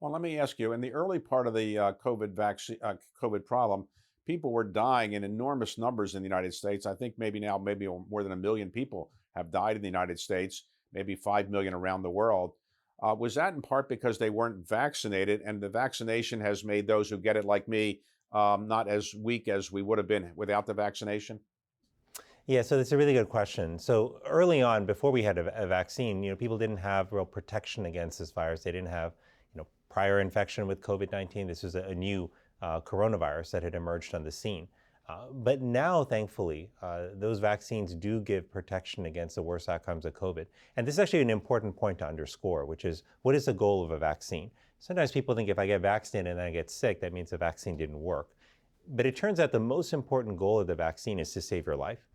Well, let me ask you, in the early part of the COVID vaccine, COVID problem, people were dying in enormous numbers in the United States. I think maybe now, maybe more than 1 million people have died in the United States, maybe 5 million around the world. Was that in part because they weren't vaccinated, and the vaccination has made those who get it, like me, not as weak as we would have been without the vaccination? Yeah, so that's a really good question. So early on, before we had a vaccine, people didn't have real protection against this virus. They didn't have, prior infection with COVID-19. This was a new coronavirus that had emerged on the scene. But now, thankfully, those vaccines do give protection against the worst outcomes of COVID. And this is actually an important point to underscore, which is what is the goal of a vaccine? Sometimes people think if I get vaccinated and then I get sick, that means the vaccine didn't work. But it turns out the most important goal of the vaccine is to save your life.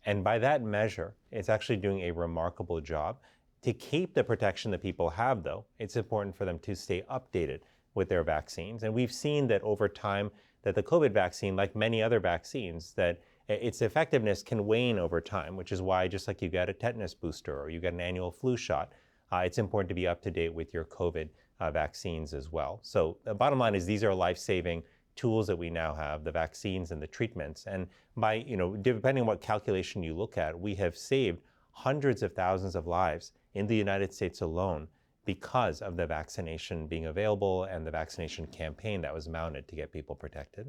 And by that measure, it's actually doing a remarkable job. To keep the protection that people have, though, it's important for them to stay updated with their vaccines. And we've seen that over time that the COVID vaccine, like many other vaccines, that its effectiveness can wane over time, which is why just like you get a tetanus booster or you get an annual flu shot, it's important to be up to date with your COVID vaccines as well. So the bottom line is these are life-saving tools that we now have, the vaccines and the treatments. And by, depending on what calculation you look at, we have saved hundreds of thousands of lives in the United States alone because of the vaccination being available and the vaccination campaign that was mounted to get people protected.